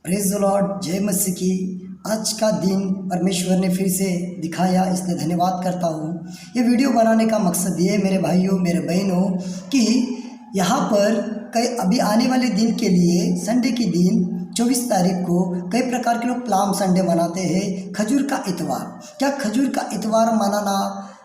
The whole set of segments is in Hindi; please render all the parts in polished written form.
प्रेज द लॉर्ड, जय मसीह की। आज का दिन परमेश्वर ने फिर से दिखाया, इसलिए धन्यवाद करता हूँ। ये वीडियो बनाने का मकसद ये है मेरे भाइयों, मेरे बहनों, कि यहाँ पर कई अभी आने वाले दिन के लिए संडे के दिन 24 तारीख को कई प्रकार के लोग प्लाम संडे मनाते हैं, खजूर का इतवार। क्या खजूर का इतवार मनाना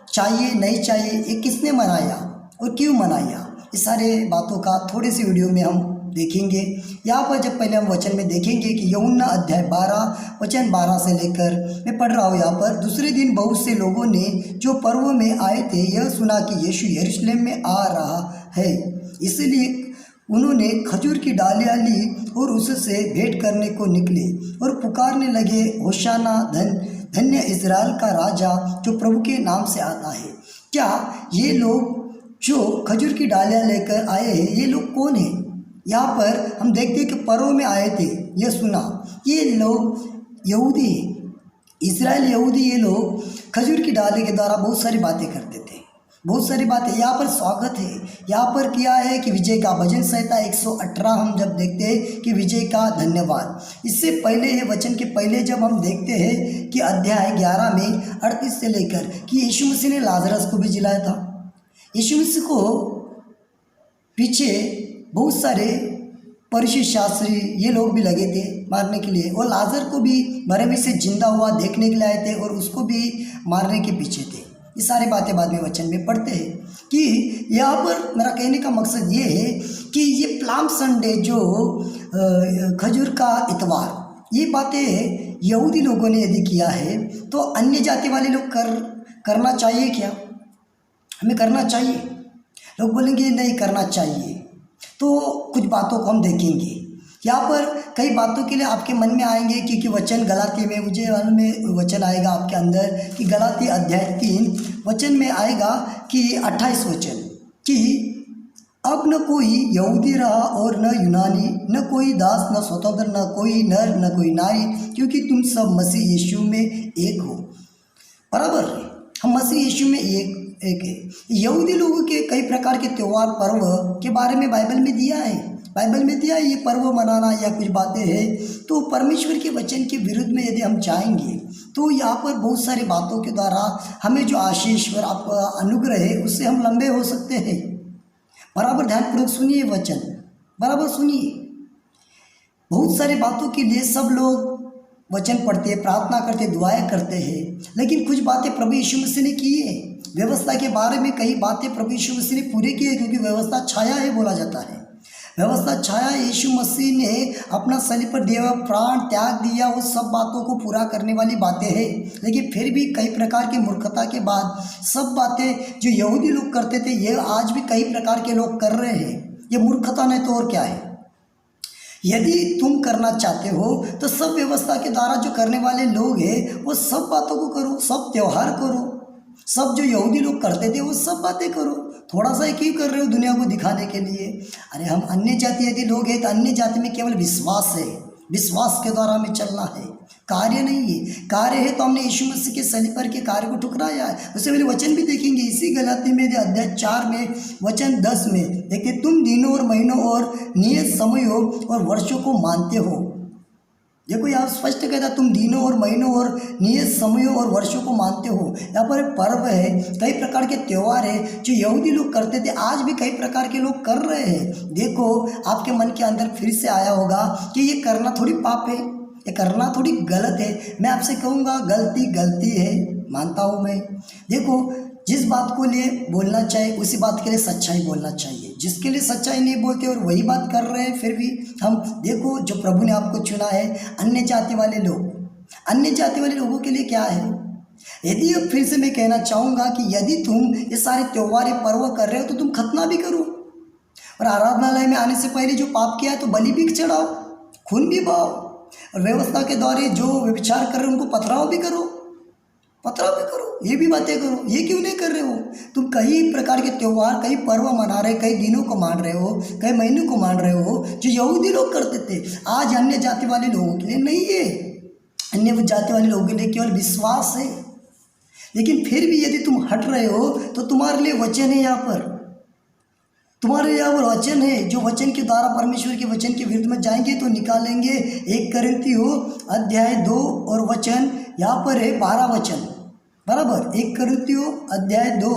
चाहिए, नहीं चाहिए, ये किसने मनाया और क्यों मनाया, इस सारे बातों का थोड़े से वीडियो में हम देखेंगे। यहाँ पर जब पहले हम वचन में देखेंगे कि यूहन्ना अध्याय 12 वचन 12 से लेकर मैं पढ़ रहा हूँ। यहाँ पर दूसरे दिन बहुत से लोगों ने जो पर्व में आए थे यह सुना कि यीशु यरूशलेम में आ रहा है, इसलिए उन्होंने खजूर की डालियाँ ली और उससे भेंट करने को निकले और पुकारने लगे, होशाना, धन्य इज़राइल का राजा जो प्रभु के नाम से आता है। क्या ये लोग जो खजूर की डालियाँ लेकर आए हैं, ये लोग कौन हैं? यहाँ पर हम देखते हैं कि पर्व में आए थे, यह सुना। ये लोग यहूदी, इज़राइल यहूदी, ये लोग खजूर की डाली के द्वारा बहुत सारी बातें करते थे, बहुत सारी बातें। यहाँ पर स्वागत है, यहाँ पर किया है कि विजय का भजन संहिता 118 हम जब देखते हैं कि विजय का धन्यवाद। इससे पहले ये वचन के पहले जब हम देखते हैं कि अध्याय 11 में 38 से लेकर कि यीशु मसीह ने लाजरस को भी जिलाया था। यीशु मसीह को पीछे बहुत सारे फरीसी शास्त्री ये लोग भी लगे थे मारने के लिए, और लाजर को भी मरे हुए से जिंदा हुआ देखने के लिए आए थे और उसको भी मारने के पीछे थे। ये सारी बातें बाद में वचन में पढ़ते हैं कि यहाँ पर मेरा कहने का मकसद ये है कि ये प्लाम संडे जो खजूर का इतवार, ये बातें यहूदी लोगों ने यदि किया है तो अन्य जाति वाले लोग करना चाहिए क्या? हमें करना चाहिए? लोग बोलेंगे नहीं करना चाहिए। तो कुछ बातों को हम देखेंगे। यहाँ पर कई बातों के लिए आपके मन में आएंगे, क्योंकि वचन गलाती में मुझे में वचन आएगा आपके अंदर कि गलाती अध्याय 3 वचन में आएगा कि 28 वचन कि अब न कोई यहूदी रहा और न यूनानी, न कोई दास न स्वतंत्र, न कोई नर न कोई नारी, क्योंकि तुम सब मसीह यीशु में एक हो। बराबर है, हम मसीह यीशु में एक है। यहूदी लोगों के कई प्रकार के त्यौहार पर्व के बारे में बाइबल में दिया है, बाइबल में दिया है। ये पर्व मनाना या कुछ बातें हैं तो परमेश्वर के वचन के विरुद्ध में यदि हम जाएंगे तो यहाँ पर बहुत सारी बातों के द्वारा हमें जो आशीष और आपका अनुग्रह है उससे हम लंबे हो सकते हैं। बराबर ध्यानपूर्वक सुनिए वचन, बराबर सुनिए। बहुत सारी बातों के लिए सब लोग वचन पढ़ते हैं, प्रार्थना करते, दुआएं करते हैं, लेकिन कुछ बातें प्रभु यीशु मसीह ने की है। व्यवस्था के बारे में कई बातें प्रभु यीशु मसीह ने पूरे की है, क्योंकि व्यवस्था छाया है बोला जाता है। व्यवस्था छाया, यीशु मसीह ने अपना सलीब पर दिया प्राण त्याग दिया, वो सब बातों को पूरा करने वाली बातें हैं। लेकिन फिर भी कई प्रकार की मूर्खता के बाद सब बातें जो यहूदी लोग करते थे ये आज भी कई प्रकार के लोग कर रहे हैं। ये मूर्खता नहीं तो और क्या है? यदि तुम करना चाहते हो तो सब व्यवस्था के द्वारा जो करने वाले लोग हैं वो सब बातों को करो, सब त्यौहार करो, सब जो यहूदी लोग करते थे वो सब बातें करो। थोड़ा सा क्यों कर रहे हो दुनिया को दिखाने के लिए? अरे हम अन्य जाति यदि लोग हैं तो अन्य जाति में केवल विश्वास है, विश्वास के द्वारा हमें चलना है, कार्य नहीं है। कार्य है तो हमने यीशु मसीह के सलीब पर के कार्य को ठुकराया है। उससे पहले वचन भी देखेंगे इसी गलाती में अध्याय 4 में वचन 10 में देखिए, तुम दिनों और महीनों और नियत समयों और वर्षों को मानते हो। देखो यहाँ स्पष्ट कहता तुम दिनों और महीनों और नियत समयों और वर्षों को मानते हो। यहाँ पर पर्व है, कई प्रकार के त्यौहार है जो यहूदी लोग करते थे, आज भी कई प्रकार के लोग कर रहे हैं। देखो आपके मन के अंदर फिर से आया होगा कि ये करना थोड़ी पाप है, ये करना थोड़ी गलत है। मैं आपसे कहूँगा गलती गलती है, मानता हूँ मैं। देखो जिस बात को लिए बोलना चाहिए उसी बात के लिए सच्चाई बोलना चाहिए। जिसके लिए सच्चाई नहीं बोलते और वही बात कर रहे हैं फिर भी हम देखो, जो प्रभु ने आपको चुना है अन्य जाति वाले लोग, अन्य जाति वाले लोगों के लिए क्या है? यदि फिर से मैं कहना चाहूँगा कि यदि तुम ये सारे त्यौहार पर्व कर रहे हो तो तुम खतना भी करो, और आराधनालय में आने से पहले जो पाप किया है तो बलि भी चढ़ाओ, खून भी बहाओ, और व्यवस्था के द्वारा जो व्यभिचार कर रहे हो उनको पथराव भी करो, पथराव भी करो, ये भी बातें करो। ये क्यों नहीं कर रहे हो? तुम कई प्रकार के त्यौहार, कई पर्व मना रहे, कई दिनों को मान रहे हो, कई महीनों को मान रहे हो जो यहूदी लोग करते थे। आज अन्य जाति वाले लोगों के लिए नहीं है, अन्य जाति वाले लोगों के लिए केवल विश्वास है। लेकिन फिर भी यदि तुम हट रहे हो तो तुम्हारे लिए वचन है यहाँ पर, तुम्हारे यहाँ वो वचन है जो वचन के द्वारा परमेश्वर के वचन के विरुद्ध में जाएंगे तो निकालेंगे। 1 कुरिन्थियों अध्याय 2 और वचन यहाँ पर है 12 वचन, बराबर। 1 कुरिन्थियों अध्याय 2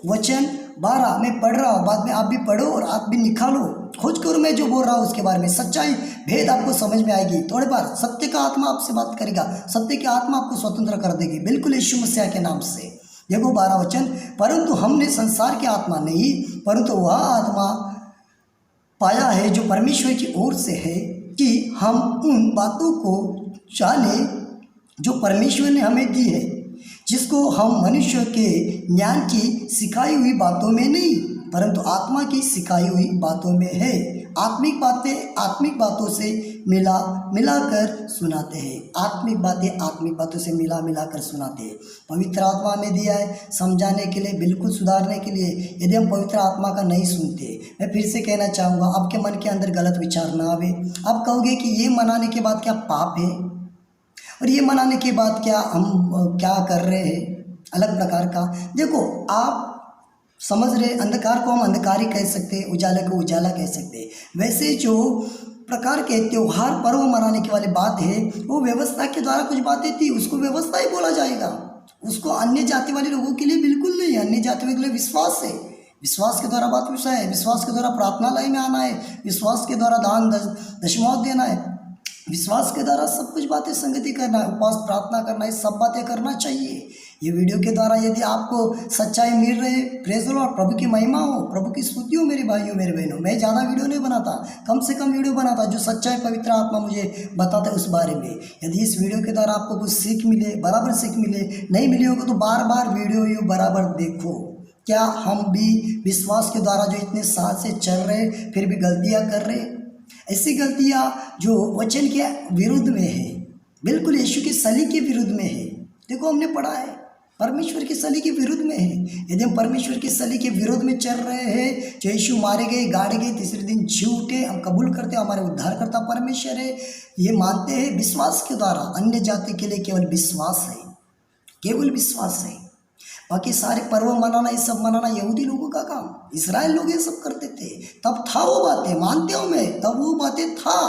वचन 12 मैं पढ़ रहा हूँ, बाद में आप भी पढ़ो और आप भी निकालो, खोज करो मैं जो बोल रहा हूँ उसके बारे में। सच्चाई भेद आपको समझ में आएगी। थोड़ी बार सत्य का आत्मा आपसे बात करेगा, सत्य की आत्मा आपको स्वतंत्र कर देगी, बिल्कुल यीशु मसीह के नाम से। देखो 12 वचन, परंतु हमने संसार की आत्मा नहीं परंतु वह आत्मा पाया है जो परमेश्वर की ओर से है, कि हम उन बातों को जाने जो परमेश्वर ने हमें दी है, जिसको हम मनुष्य के ज्ञान की सिखाई हुई बातों में नहीं परंतु आत्मा की सिखाई हुई बातों में है। आत्मिक बातें आत्मिक बातों से मिलाकर सुनाते हैं। आत्मिक बातें आत्मिक बातों से मिलाकर सुनाते हैं। पवित्र आत्मा में दिया है समझाने के लिए, बिल्कुल सुधारने के लिए। यदि हम पवित्र आत्मा का नहीं सुनते, मैं फिर से कहना चाहूँगा, आपके मन के अंदर गलत विचार ना आवे। आप कहोगे कि ये मनाने के बाद क्या पाप है और ये मनाने के बाद क्या हम क्या कर रहे हैं अलग प्रकार का। देखो आप समझ रहे, अंधकार को हम अंधकार ही कह सकते हैं, उजाले को उजाला कह सकते हैं। वैसे जो प्रकार के त्योहार पर्व मनाने की वाली बात है वो व्यवस्था के द्वारा कुछ बातें थी, उसको व्यवस्था ही बोला जाएगा। उसको अन्य जाति वाले लोगों के लिए बिल्कुल नहीं। अन्य जाति के लिए विश्वास है, विश्वास के द्वारा बात विषय है, विश्वास के द्वारा प्रार्थनालय में आना है, विश्वास के द्वारा दान दशमांश देना है, विश्वास के द्वारा सब कुछ बातें संगति करना है, उपवास प्रार्थना करना है, सब बातें करना चाहिए। ये वीडियो के द्वारा यदि आपको सच्चाई मिल रहे, प्रेज़ द लॉर्ड, प्रभु की महिमा हो, प्रभु की स्तुति हो मेरे भाइयों मेरे बहनों। मैं ज़्यादा वीडियो नहीं बनाता, कम से कम वीडियो बनाता जो सच्चाई पवित्र आत्मा मुझे बताता है उस बारे में। यदि इस वीडियो के द्वारा आपको कुछ सीख मिले, बराबर सीख मिले, नहीं मिली होगी तो बार बार वीडियो बराबर देखो। क्या हम भी विश्वास के द्वारा जो इतने साल से चल रहे फिर भी गलतियाँ कर रहे, ऐसी गलतियाँ जो वचन के विरुद्ध में है, बिल्कुल यीशु की सली के विरुद्ध में है। देखो हमने पढ़ा है परमेश्वर की सली के विरुद्ध में है। यदि हम परमेश्वर की सली के विरुद्ध में चल रहे हैं, जो यीशु मारे गए, गाड़े गए, तीसरे दिन जी उठे, हम कबूल करते हैं हमारे उद्धारकर्ता परमेश्वर है, ये मानते हैं विश्वास के द्वारा। अन्य जाति के लिए केवल विश्वास है, केवल विश्वास है। बाकी सारे पर्व मनाना, ये सब मनाना यहूदी लोगों का काम, इस्राएल लोग ये सब करते थे, तब था वो बातें, मानते हो मैं, तब वो बातें था।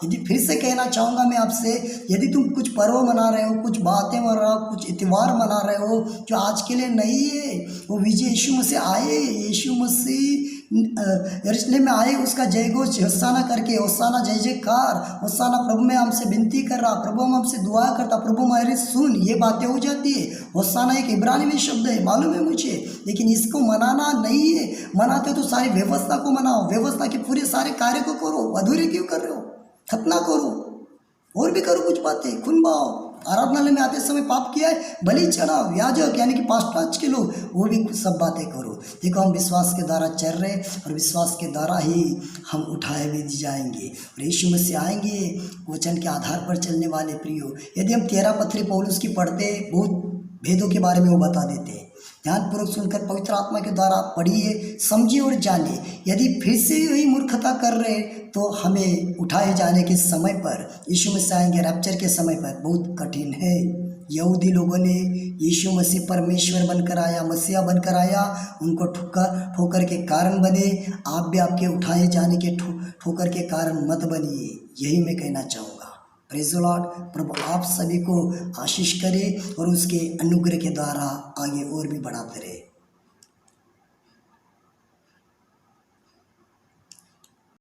यदि फिर से कहना चाहूँगा मैं आपसे, यदि तुम कुछ पर्व मना रहे हो, कुछ बातें मना रहे हो, कुछ इतवार मना रहे हो जो आज के लिए नहीं है, वो विजय यीशु मसीह आए, यीशु मसीह यरूशलेम में आए, उसका जय घोष होसाना करके, होसाना जय जयकार, होसाना प्रभु में हमसे विनती कर रहा, प्रभु हम हमसे दुआ करता, प्रभु हमारी सुन, ये बातें हो जाती है। होसाना एक इब्रानी में शब्द है, मालूम है मुझे, लेकिन इसको मनाना नहीं है। मनाते तो सारी व्यवस्था को मनाओ, व्यवस्था के पूरे सारे कार्य को करो, अधूरे क्यों कर रहे हो? खतना करो और भी करो कुछ बातें, खून बहाओ, आराधनालय में आते समय पाप किया है, बलि चढ़ाओ, याजक यानी कि पास्ट के लोग, वो भी सब बातें करो। देखो हम विश्वास के द्वारा चल रहे और विश्वास के द्वारा ही हम उठाए भी जाएंगे और यीशु मसीह आएंगे वचन के आधार पर चलने वाले प्रियो। यदि हम 13 पत्री पौलुस की पढ़ते, बहुत भेदों के बारे में वो बता देते हैं। ध्यानपूर्वक सुनकर पवित्र आत्मा के द्वारा पढ़िए, समझिए और जानिए। यदि फिर से यही मूर्खता कर रहे तो हमें उठाए जाने के समय पर, यीशु मसीह आएंगे रैप्चर के समय पर, बहुत कठिन है। यहूदी लोगों ने यीशु मसीह परमेश्वर बनकर आया, मसीहा बनकर आया, उनको ठोकर के कारण बने। आप भी आपके उठाए जाने के ठोकर के कारण मत बनिए, यही मैं कहना चाहूँगा। Praise the Lord. प्रभु आप सभी को आशीष करे और उसके अनुग्रह के द्वारा आगे और भी बढ़ाते रहे।